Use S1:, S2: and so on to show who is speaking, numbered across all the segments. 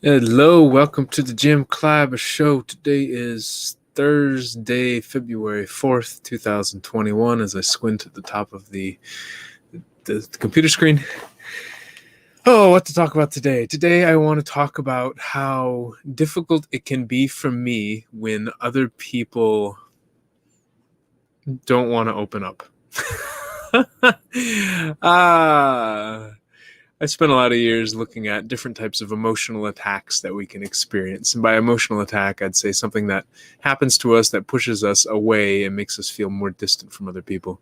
S1: Hello, welcome to the Jim Kleiber Show. Today is Thursday, February 4th, 2021, as I squint at the top of the computer screen. Oh, what to talk about today? Today I want to talk about how difficult it can be for me when other people don't want to open up. I spent a lot of years looking at different types of emotional attacks that we can experience. And by emotional attack, I'd say something that happens to us that pushes us away and makes us feel more distant from other people.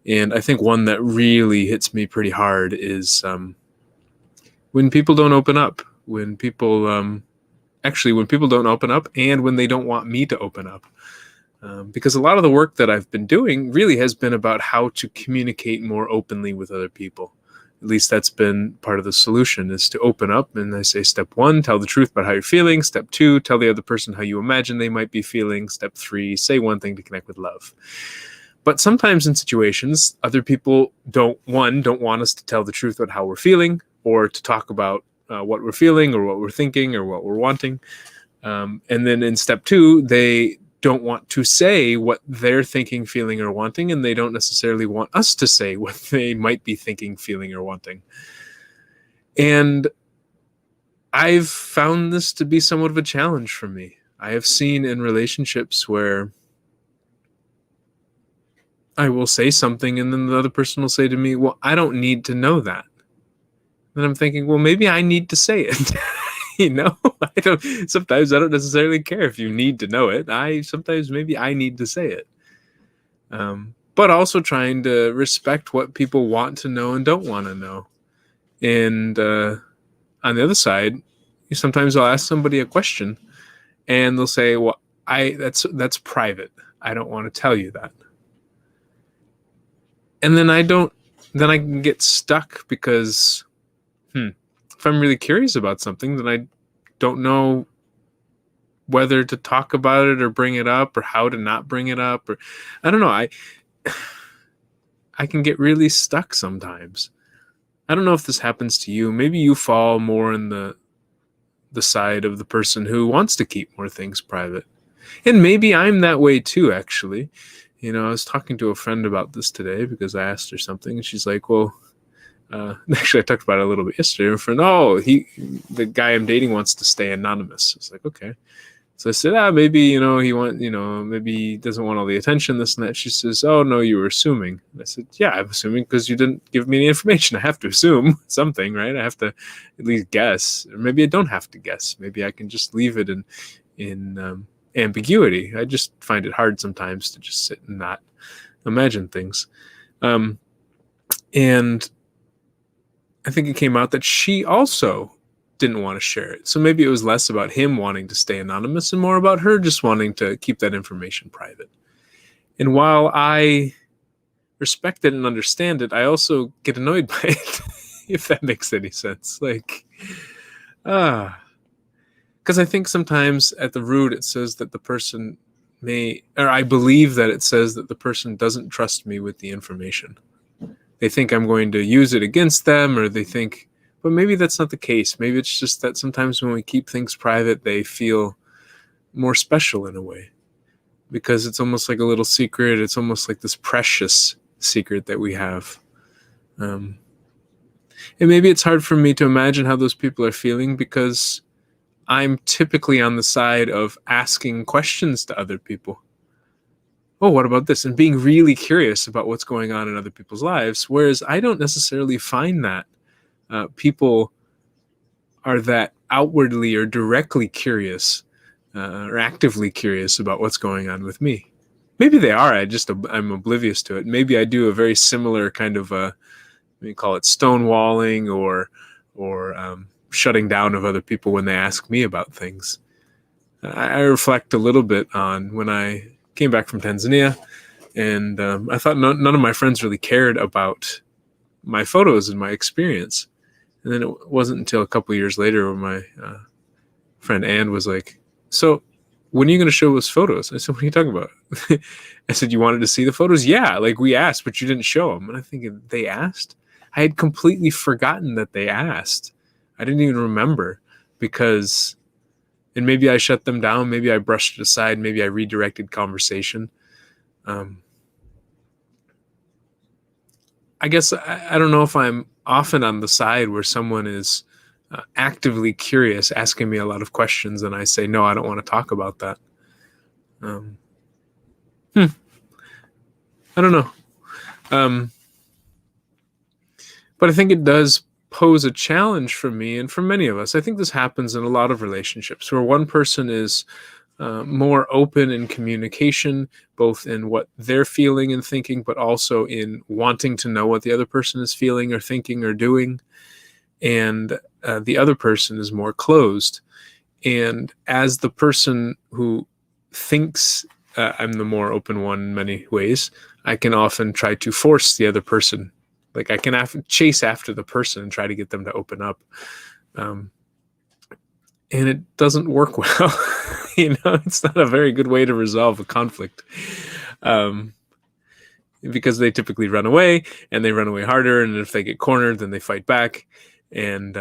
S1: And I think one that really hits me pretty hard is when people don't open up, when people don't open up, and when they don't want me to open up. Because a lot of the work that I've been doing really has been about how to communicate more openly with other people. At least that's been part of the solution, is to open up. And I say, step 1, tell the truth about how you're feeling. Step 2, tell the other person how you imagine they might be feeling. Step 3, say one thing to connect with love. But sometimes in situations, other people don't want us to tell the truth about how we're feeling, or to talk about what we're feeling or what we're thinking or what we're wanting. And then in step 2, they don't want to say what they're thinking, feeling, or wanting, and they don't necessarily want us to say what they might be thinking, feeling, or wanting. And I've found this to be somewhat of a challenge for me. I have seen in relationships where I will say something and then the other person will say to me, well, I don't need to know that. And I'm thinking, well, maybe I need to say it. Sometimes I don't necessarily care if you need to know it. Sometimes maybe I need to say it. But also trying to respect what people want to know and don't want to know. And on the other side, sometimes I'll ask somebody a question and they'll say, well, that's private. I don't want to tell you that. And then I can get stuck because if I'm really curious about something, then I don't know whether to talk about it or bring it up, or how to not bring it up, or I don't know. I can get really stuck sometimes. I don't know if this happens to you. Maybe you fall more in the side of the person who wants to keep more things private. And maybe I'm that way too, actually. I was talking to a friend about this today because I asked her something and she's like, well, actually I talked about it a little bit yesterday. My friend, the guy I'm dating wants to stay anonymous. I was like, okay. So I said, maybe, maybe he doesn't want all the attention, this and that. She says, oh no, you were assuming. And I said, yeah, I'm assuming because you didn't give me any information. I have to assume something, right? I have to at least guess, or maybe I don't have to guess. Maybe I can just leave it in ambiguity. I just find it hard sometimes to just sit and not imagine things. And I think it came out that she also didn't want to share it. So maybe it was less about him wanting to stay anonymous and more about her just wanting to keep that information private. And while I respect it and understand it, I also get annoyed by it, if that makes any sense. Because I think sometimes at the root it says that the person I believe that it says that the person doesn't trust me with the information. They think I'm going to use it against them, or they think, but maybe that's not the case. Maybe it's just that sometimes when we keep things private, they feel more special in a way, because it's almost like a little secret. It's almost like this precious secret that we have. And maybe it's hard for me to imagine how those people are feeling, because I'm typically on the side of asking questions to other people. Oh, what about this? And being really curious about what's going on in other people's lives. Whereas I don't necessarily find that people are that outwardly or directly curious or actively curious about what's going on with me. Maybe they are. I'm oblivious to it. Maybe I do a very similar kind of we call it stonewalling or shutting down of other people when they ask me about things. I reflect a little bit on when I came back from Tanzania, and I thought none of my friends really cared about my photos and my experience. And then it wasn't until a couple of years later when my friend Ann was like, so when are you going to show us photos? I said, what are you talking about? I said, you wanted to see the photos? Yeah, we asked, but you didn't show them. And I think they asked? I had completely forgotten that they asked. I didn't even remember. because, and maybe I shut them down, maybe I brushed it aside, maybe I redirected conversation. I guess I don't know if I'm often on the side where someone is actively curious, asking me a lot of questions, and I say, no, I don't want to talk about that. I don't know. But I think it does pose a challenge for me and for many of us. I think this happens in a lot of relationships where one person is more open in communication, both in what they're feeling and thinking, but also in wanting to know what the other person is feeling or thinking or doing. And the other person is more closed. And as the person who thinks I'm the more open one in many ways, I can often try to force the other person. Like I can chase after the person and try to get them to open up. And it doesn't work well. It's not a very good way to resolve a conflict. Because they typically run away, and they run away harder. And if they get cornered, then they fight back. And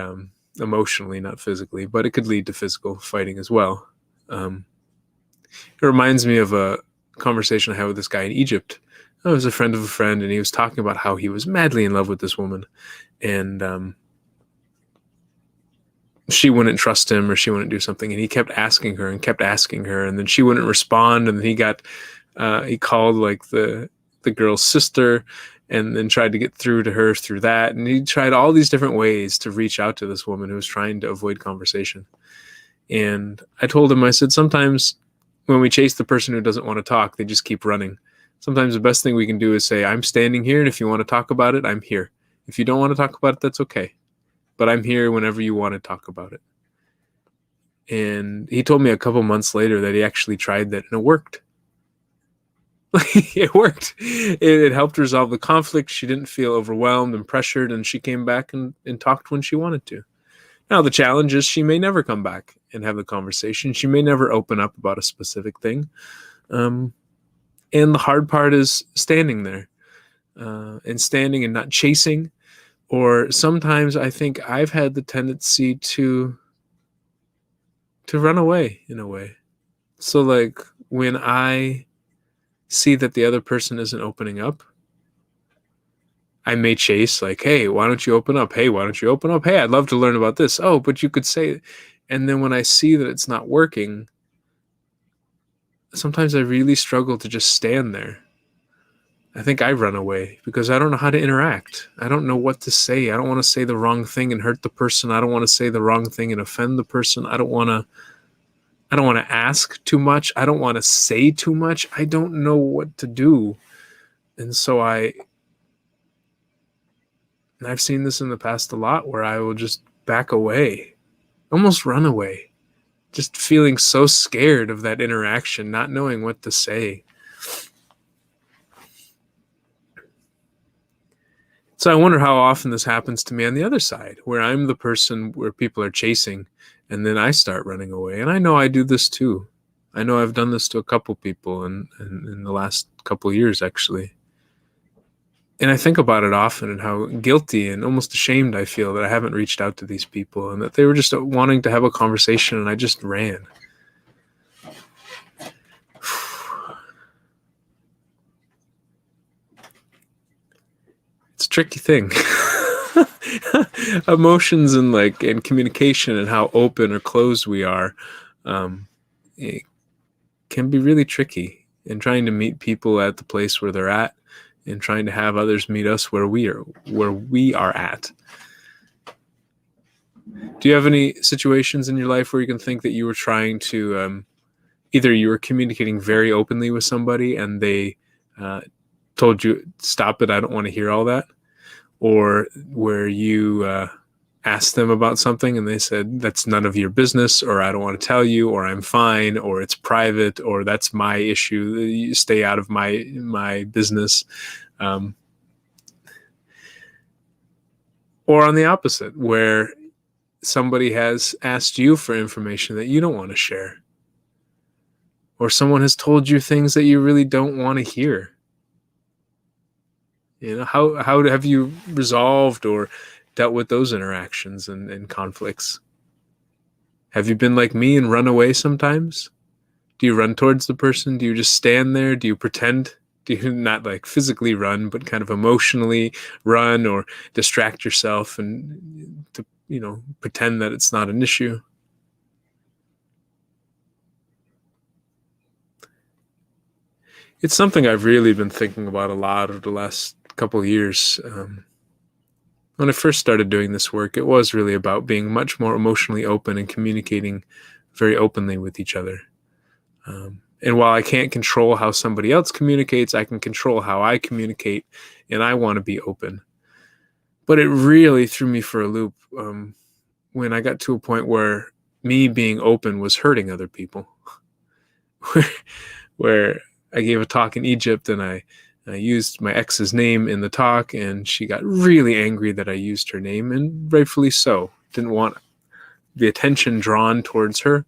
S1: emotionally, not physically, but it could lead to physical fighting as well. It reminds me of a conversation I had with this guy in Egypt. I was a friend of a friend, and he was talking about how he was madly in love with this woman, and she wouldn't trust him, or she wouldn't do something, and he kept asking her, and then she wouldn't respond, and then he called like the girl's sister, and then tried to get through to her through that, and he tried all these different ways to reach out to this woman who was trying to avoid conversation. And I told him, I said, sometimes when we chase the person who doesn't want to talk, they just keep running. Sometimes the best thing we can do is say, I'm standing here, and if you want to talk about it, I'm here. If you don't want to talk about it, that's okay. But I'm here whenever you want to talk about it. And he told me a couple months later that he actually tried that, and it worked. It worked. It helped resolve the conflict. She didn't feel overwhelmed and pressured, and she came back and talked when she wanted to. Now, the challenge is she may never come back and have the conversation. She may never open up about a specific thing. And the hard part is standing there and standing and not chasing. Or sometimes I think I've had the tendency to run away in a way. So like when I see that the other person isn't opening up, I may chase like, hey, why don't you open up? Hey, why don't you open up? Hey, I'd love to learn about this. Oh, but you could say, and then when I see that it's not working, sometimes I really struggle to just stand there. I think I run away because I don't know how to interact. I don't know what to say. I don't want to say the wrong thing and hurt the person. I don't want to say the wrong thing and offend the person. I don't want to ask too much. I don't want to say too much. I don't know what to do. And so I've seen this in the past a lot where I will just back away, almost run away, just feeling so scared of that interaction, not knowing what to say. So I wonder how often this happens to me on the other side, where I'm the person where people are chasing, and then I start running away. And I know I do this too. I know I've done this to a couple people in the last couple of years, actually. And I think about it often and how guilty and almost ashamed I feel that I haven't reached out to these people and that they were just wanting to have a conversation and I just ran. It's a tricky thing. Emotions and communication and how open or closed we are, it can be really tricky. And trying to meet people at the place where they're at, and trying to have others meet us where we are at. Do you have any situations in your life where you can think that you were trying to either you were communicating very openly with somebody and they told you, stop it, I don't want to hear all that, or where you asked them about something and they said, that's none of your business, or I don't want to tell you, or I'm fine, or it's private, or that's my issue, you stay out of my business. Or on the opposite, where somebody has asked you for information that you don't want to share, or someone has told you things that you really don't want to hear. How have you resolved or dealt with those interactions and conflicts? Have you been like me and run away sometimes? Do you run towards the person? Do you just stand there? Do you pretend? Do you not like physically run, but kind of emotionally run or distract yourself and to, pretend that it's not an issue? It's something I've really been thinking about a lot over the last couple of years. When I first started doing this work, it was really about being much more emotionally open and communicating very openly with each other. And while I can't control how somebody else communicates, I can control how I communicate, and I want to be open. But it really threw me for a loop when I got to a point where me being open was hurting other people. Where I gave a talk in Egypt and I used my ex's name in the talk, and she got really angry that I used her name, and rightfully so. Didn't want the attention drawn towards her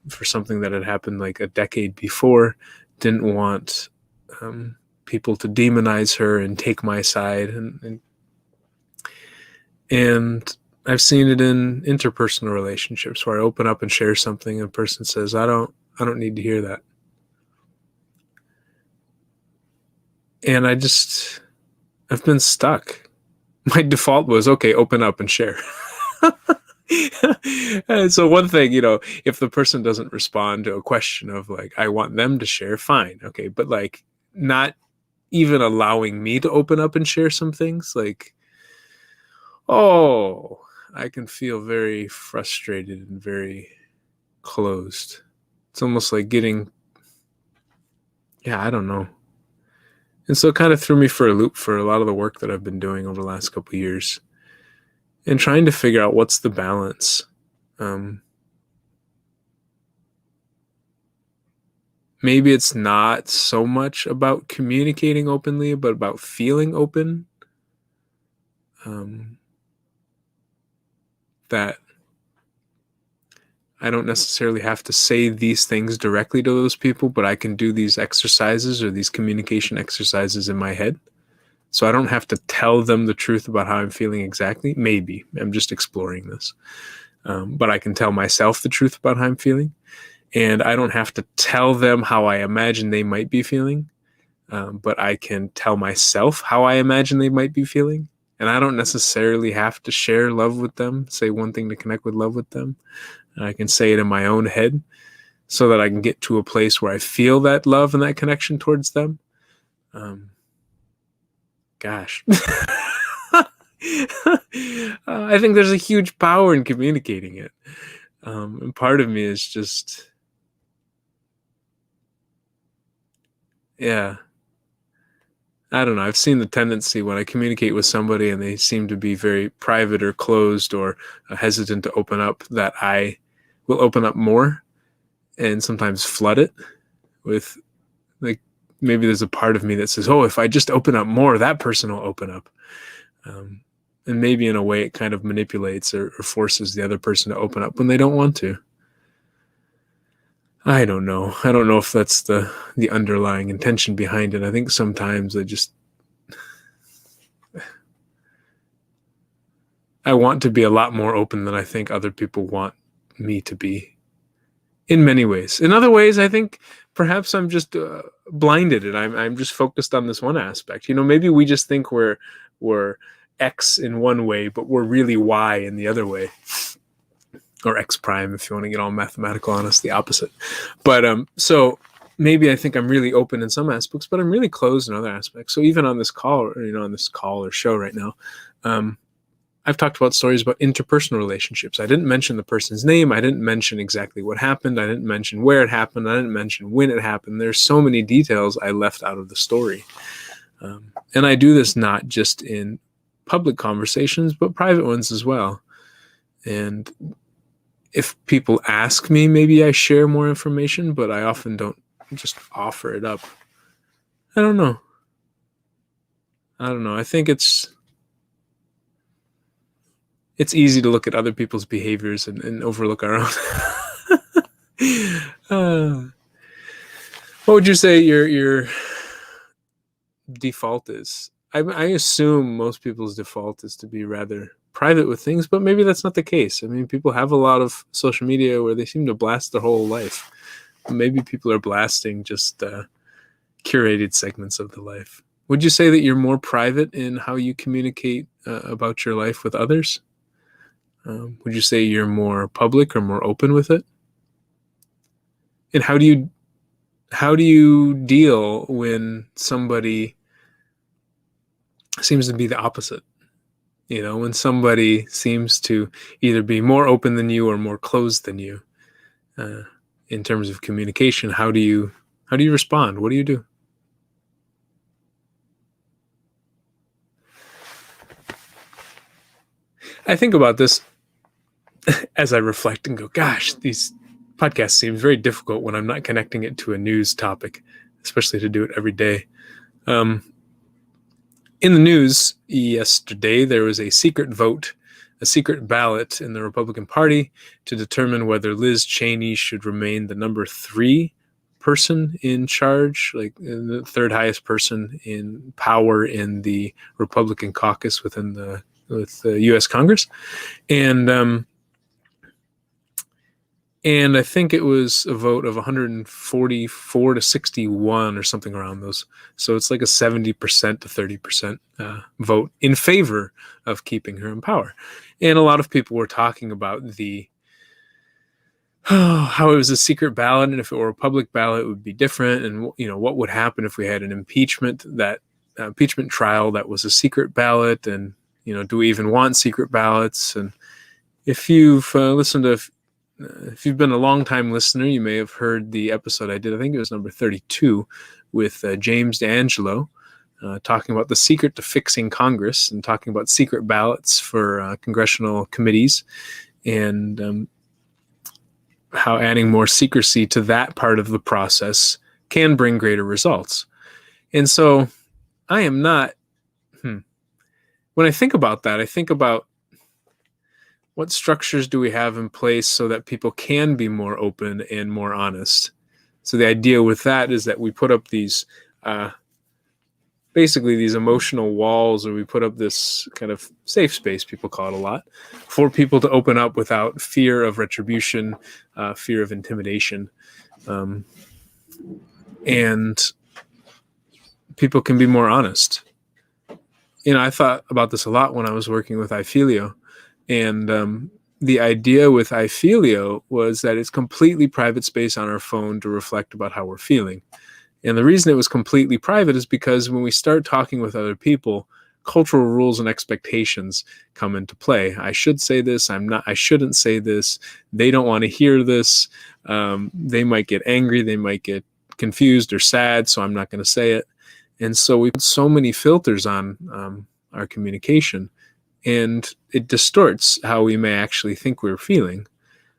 S1: for something that had happened like a decade before. Didn't want people to demonize her and take my side, and I've seen it in interpersonal relationships where I open up and share something, and a person says, I don't need to hear that. And I've been stuck. My default was, okay, open up and share. And so one thing, if the person doesn't respond to a question of like, I want them to share, fine. Okay. But like not even allowing me to open up and share some things, like, I can feel very frustrated and very closed. It's almost like I don't know. And so it kind of threw me for a loop for a lot of the work that I've been doing over the last couple of years and trying to figure out what's the balance. Maybe it's not so much about communicating openly, but about feeling open. That I don't necessarily have to say these things directly to those people, but I can do these exercises or these communication exercises in my head. So I don't have to tell them the truth about how I'm feeling exactly. Maybe. I'm just exploring this. But I can tell myself the truth about how I'm feeling. And I don't have to tell them how I imagine they might be feeling. But I can tell myself how I imagine they might be feeling. And I don't necessarily have to share love with them, say one thing to connect with love with them. I can say it in my own head so that I can get to a place where I feel that love and that connection towards them. Gosh. I think there's a huge power in communicating it. And part of me is just, I don't know. I've seen the tendency when I communicate with somebody and they seem to be very private or closed or hesitant to open up, that I will open up more and sometimes flood it with, like, maybe there's a part of me that says, if I just open up more, that person will open up. And maybe in a way it kind of manipulates or forces the other person to open up when they don't want to. I don't know. I don't know if that's the underlying intention behind it. I think sometimes I want to be a lot more open than I think other people want me to be. In many ways. In other ways, I think perhaps I'm just blinded and I'm just focused on this one aspect. Maybe we just think we're X in one way, but we're really Y in the other way. Or X prime, if you want to get all mathematical on us, the opposite. But so maybe I think I'm really open in some aspects, but I'm really closed in other aspects. So even on this call, or show right now, I've talked about stories about interpersonal relationships. I didn't mention the person's name. I didn't mention exactly what happened. I didn't mention where it happened. I didn't mention when it happened. There's so many details I left out of the story. And I do this not just in public conversations, but private ones as well. And if people ask me, maybe I share more information, but I often don't just offer it up. I don't know. I think it's easy to look at other people's behaviors and overlook our own. What would you say your default is? I assume most people's default is to be rather private with things, but maybe that's not the case. I mean, people have a lot of social media where they seem to blast their whole life. Maybe people are blasting just curated segments of the life. Would you say that you're more private in how you communicate about your life with others? Would you say you're more public or more open with it? And how do you deal when somebody seems to be the opposite? You know, when somebody seems to either be more open than you or more closed than you in terms of communication, how do you respond? What do you do? I think about this as I reflect and go, gosh, these podcasts seem very difficult when I'm not connecting it to a news topic, especially to do it every day. In the news yesterday, there was a secret vote, a secret ballot in the Republican Party to determine whether Liz Cheney should remain the number 3 person in charge, like the third highest person in power in the Republican caucus with the U.S. Congress. And I think it was a vote of 144 to 61 or something around those. So it's like a 70% to 30% vote in favor of keeping her in power. And a lot of people were talking about how it was a secret ballot, and if it were a public ballot, it would be different. And what would happen if we had an impeachment trial that was a secret ballot? And do we even want secret ballots? And if you've listened to if you've been a long-time listener, you may have heard the episode I did, I think it was number 32, with James D'Angelo, talking about the secret to fixing Congress and talking about secret ballots for congressional committees, and how adding more secrecy to that part of the process can bring greater results. And so I am not, when I think about that, I think about what structures do we have in place so that people can be more open and more honest? So the idea with that is that we put up these, basically these emotional walls, or we put up this kind of safe space, people call it a lot, for people to open up without fear of retribution, fear of intimidation. And people can be more honest. I thought about this a lot when I was working with iFilio. And the idea with iFilio was that it's completely private space on our phone to reflect about how we're feeling. And the reason it was completely private is because when we start talking with other people, cultural rules and expectations come into play. I should say this, I shouldn't say this, they don't want to hear this, they might get angry, they might get confused or sad, so I'm not going to say it. And so we put so many filters on our communication, and it distorts how we may actually think we're feeling.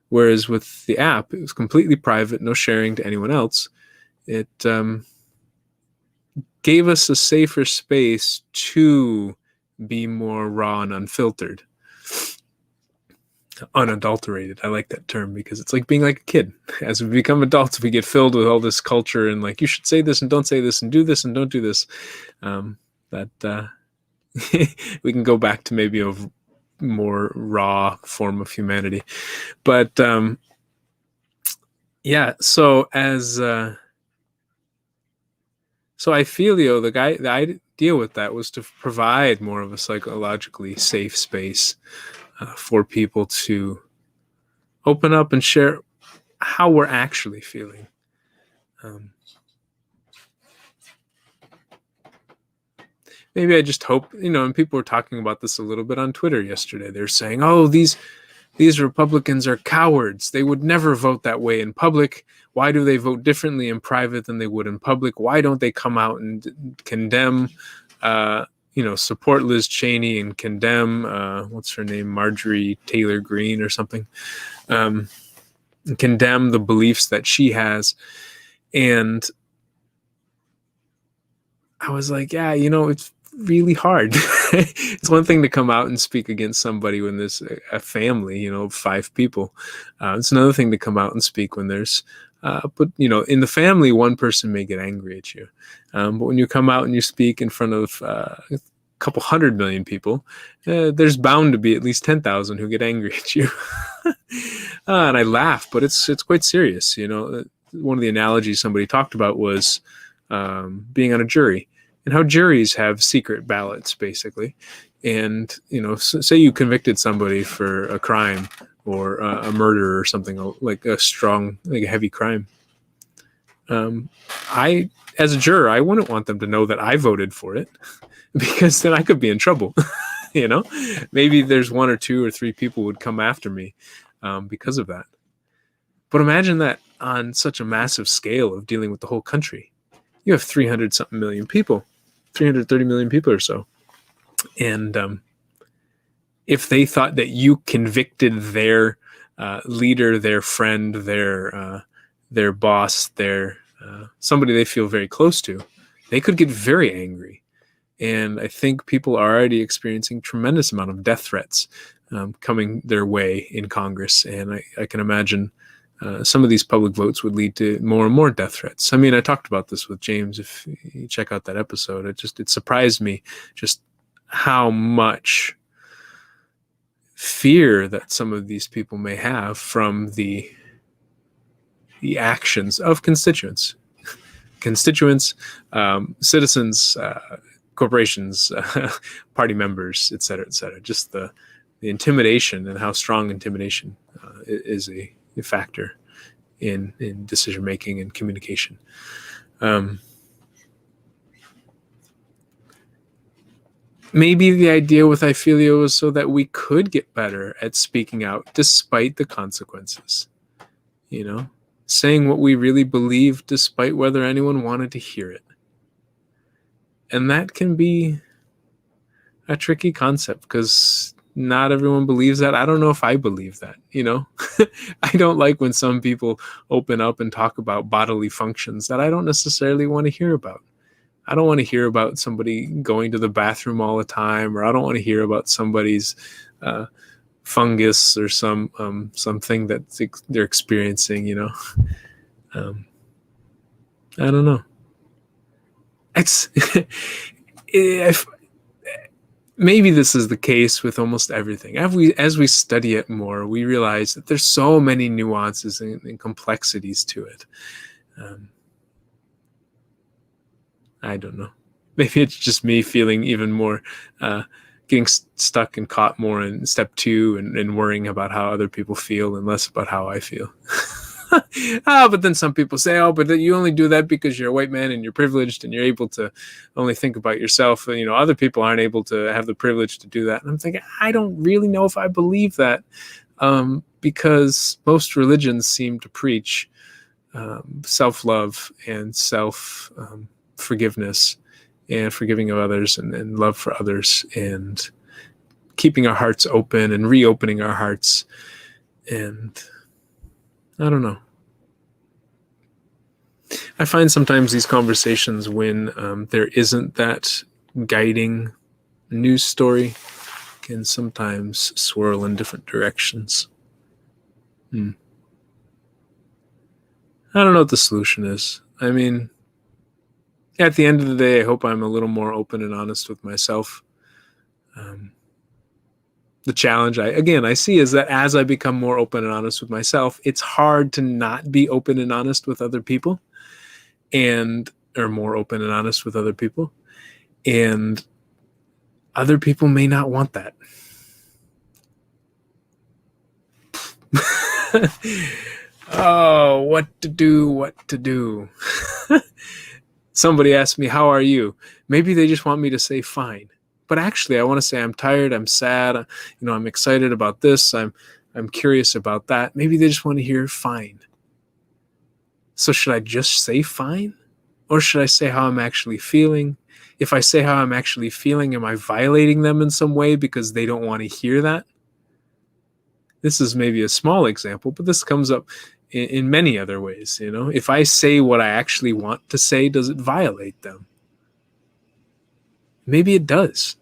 S1: Whereas with the app, it was completely private, no sharing to anyone else. It gave us a safer space to be more raw and unfiltered. Unadulterated. I like that term because it's like being like a kid. As we become adults, we get filled with all this culture and like, you should say this and don't say this and do this and don't do this. We can go back to maybe a more raw form of humanity. But so iFilio, the idea with that was to provide more of a psychologically safe space for people to open up and share how we're actually feeling. Maybe I just hope, and people were talking about this a little bit on Twitter yesterday. They're saying, oh, these Republicans are cowards. They would never vote that way in public. Why do they vote differently in private than they would in public? Why don't they come out and condemn, support Liz Cheney and condemn, what's her name, Marjorie Taylor Greene or something, and condemn the beliefs that she has? And I was like, yeah, it's really hard. It's one thing to come out and speak against somebody when there's a family, 5 people. It's another thing to come out and speak when there's, in the family, one person may get angry at you. But when you come out and you speak in front of couple 100 million people, there's bound to be at least 10,000 who get angry at you. And I laugh, but it's quite serious. One of the analogies somebody talked about was being on a jury, and how juries have secret ballots, basically. And say you convicted somebody for a crime or a murder or something like a heavy crime. I, as a juror, I wouldn't want them to know that I voted for it, because then I could be in trouble. Maybe there's 1 or 2 or 3 people would come after me because of that. But imagine that on such a massive scale of dealing with the whole country. You have 300-something million people, 330 million people or so. And if they thought that you convicted their leader, their friend, their boss, their somebody they feel very close to, they could get very angry. And I think people are already experiencing tremendous amount of death threats coming their way in Congress. And I can imagine some of these public votes would lead to more and more death threats. I mean, I talked about this with James. If you check out that episode, it surprised me just how much fear that some of these people may have from the actions of constituents, citizens, corporations, party members, et cetera, et cetera. Just the intimidation, and how strong intimidation is a factor in decision making and communication. Maybe the idea with Iphileo was so that we could get better at speaking out despite the consequences. Saying what we really believe despite whether anyone wanted to hear it. And that can be a tricky concept, because not everyone believes that. I don't know if I believe that, I don't like when some people open up and talk about bodily functions that I don't necessarily want to hear about. I don't want to hear about somebody going to the bathroom all the time, or I don't want to hear about somebody's fungus or something that they're experiencing, I don't know. It's maybe this is the case with almost everything. As we study it more, we realize that there's so many nuances and complexities to it. I don't know. Maybe it's just me feeling even more, getting stuck and caught more in step 2 and worrying about how other people feel and less about how I feel. But then some people say, but you only do that because you're a white man and you're privileged and you're able to only think about yourself. Other people aren't able to have the privilege to do that. And I'm thinking, I don't really know if I believe that, because most religions seem to preach self-love and forgiveness and forgiving of others and love for others, and keeping our hearts open and reopening our hearts. And I don't know. I find sometimes these conversations, when there isn't that guiding news story, can sometimes swirl in different directions. I don't know what the solution is. I mean, at the end of the day, I hope I'm a little more open and honest with myself. The challenge I see is that as I become more open and honest with myself, it's hard to not be open and honest with other people, or more open and honest with other people. And other people may not want that. Oh, what to do. Somebody asked me, how are you? Maybe they just want me to say fine. But actually, I want to say I'm tired, I'm sad, I'm excited about this, I'm curious about that. Maybe they just want to hear fine. So should I just say fine? Or should I say how I'm actually feeling? If I say how I'm actually feeling, am I violating them in some way because they don't want to hear that? This is maybe a small example, but this comes up in many other ways. If I say what I actually want to say, does it violate them? Maybe it does.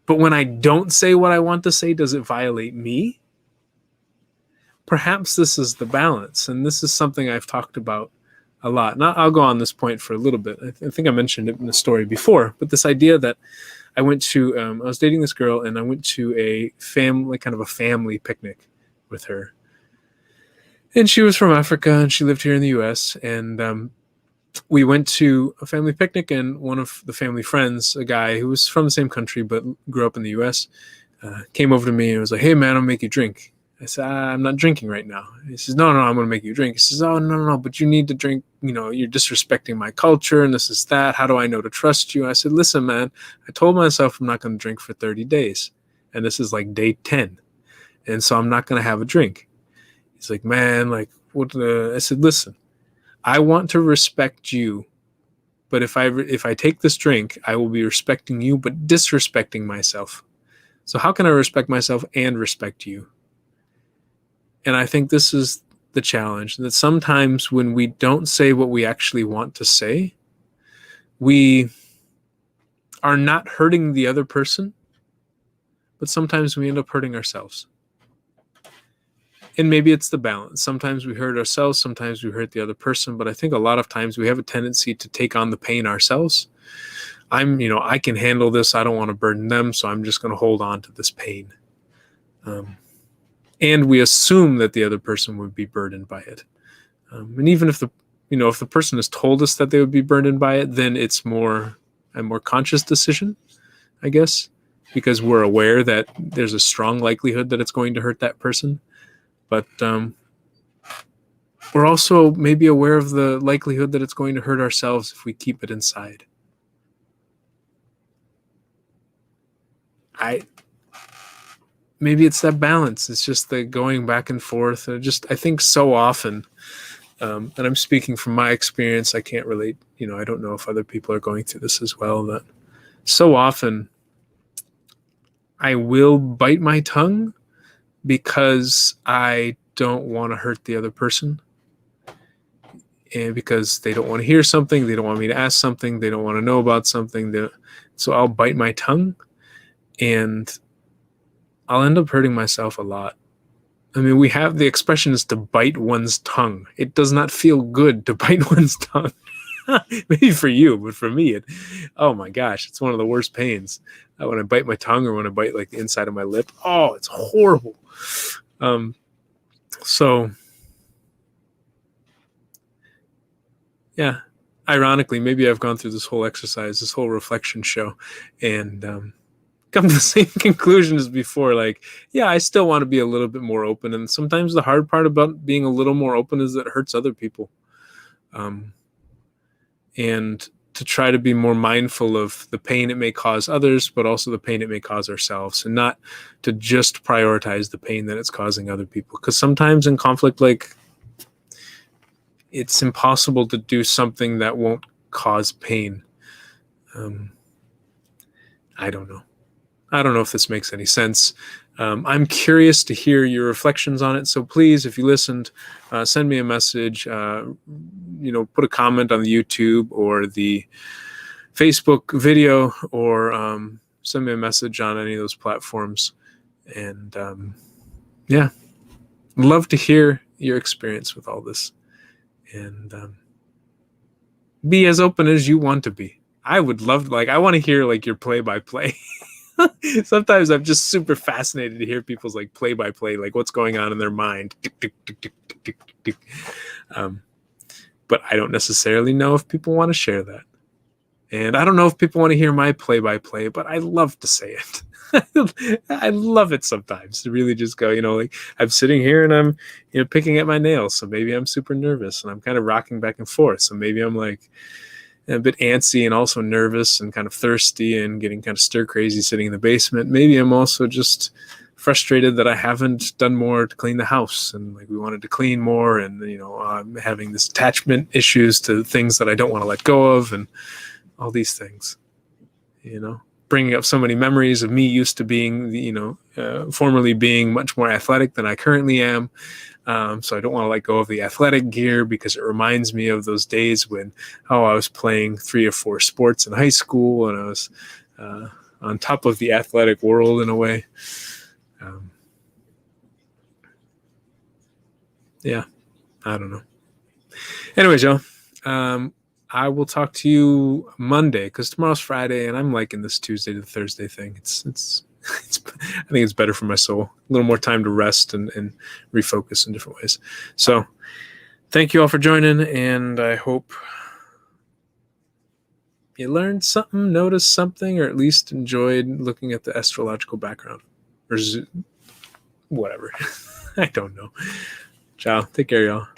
S1: But when I don't say what I want to say, does it violate me? Perhaps this is the balance, and this is something I've talked about a lot. And I'll go on this point for a little bit. I think I mentioned it in the story before, but this idea that I went to, I was dating this girl, and I went to a kind of a family picnic with her. And she was from Africa, and she lived here in the U.S., and we went to a family picnic, and one of the family friends, a guy who was from the same country but grew up in the U.S., came over to me and was like, "Hey, man, I'll make you drink." I said, "I'm not drinking right now." He says, No, I'm going to make you drink. He says, "Oh, no, but you need to drink. You're disrespecting my culture and this is that. How do I know to trust you?" I said, "Listen, man, I told myself I'm not going to drink for 30 days. And this is like day 10. And so I'm not going to have a drink." He's like, "Man, like, what?" I said, "Listen, I want to respect you. But if I take this drink, I will be respecting you, but disrespecting myself. So how can I respect myself and respect you?" And I think this is the challenge, that sometimes when we don't say what we actually want to say, we are not hurting the other person, but sometimes we end up hurting ourselves. And maybe it's the balance. Sometimes we hurt ourselves, sometimes we hurt the other person, but I think a lot of times we have a tendency to take on the pain ourselves. I can handle this. I don't want to burden them, so I'm just going to hold on to this pain. And we assume that the other person would be burdened by it. And even if the person has told us that they would be burdened by it, then it's a more conscious decision, I guess, because we're aware that there's a strong likelihood that it's going to hurt that person. But we're also maybe aware of the likelihood that it's going to hurt ourselves if we keep it inside. Maybe it's that balance. It's just the going back and forth. I think so often, and I'm speaking from my experience, I can't relate, I don't know if other people are going through this as well, that so often I will bite my tongue because I don't want to hurt the other person. And because they don't want to hear something, they don't want me to ask something, they don't want to know about something. So I'll bite my tongue, and I'll end up hurting myself a lot. I mean, we have the expression is to bite one's tongue. It does not feel good to bite one's tongue. Maybe for you, but for me, oh my gosh, it's one of the worst pains. When I bite my tongue or when I bite like the inside of my lip, oh, it's horrible. So yeah, ironically, maybe I've gone through this whole exercise, this whole reflection show, and come to the same conclusion as before. Like, yeah, I still want to be a little bit more open. And sometimes the hard part about being a little more open is that it hurts other people. And to try to be more mindful of the pain it may cause others, but also the pain it may cause ourselves, and not to just prioritize the pain that it's causing other people. Because sometimes in conflict, like, it's impossible to do something that won't cause pain. I don't know. I don't know if this makes any sense. I'm curious to hear your reflections on it. So please, if you listened, send me a message, put a comment on the YouTube or the Facebook video, or send me a message on any of those platforms. And yeah, love to hear your experience with all this. And be as open as you want to be. I would love, I want to hear your play-by-play. Sometimes I'm just super fascinated to hear people's play-by-play, what's going on in their mind. But I don't necessarily know if people want to share that. And I don't know if people want to hear my play-by-play, but I love to say it. I love it sometimes to really just go, I'm sitting here and I'm, picking at my nails. So maybe I'm super nervous and I'm kind of rocking back and forth. So maybe I'm a bit antsy and also nervous and kind of thirsty and getting kind of stir crazy sitting in the basement. Maybe I'm also just frustrated that I haven't done more to clean the house, and we wanted to clean more, and I'm having this attachment issues to things that I don't want to let go of, and all these things, bringing up so many memories of me used to being, formerly being much more athletic than I currently am. So I don't want to let go of the athletic gear because it reminds me of those days when, I was playing 3 or 4 sports in high school, and I was on top of the athletic world in a way. Yeah, I don't know. Anyways, y'all, I will talk to you Monday because tomorrow's Friday, and I'm liking this Tuesday to Thursday thing. It's I think it's better for my soul. A little more time to rest and refocus in different ways. So thank you all for joining, and I hope you learned something, noticed something, or at least enjoyed looking at the astrological background. Or whatever. I don't know. Ciao. Take care, y'all.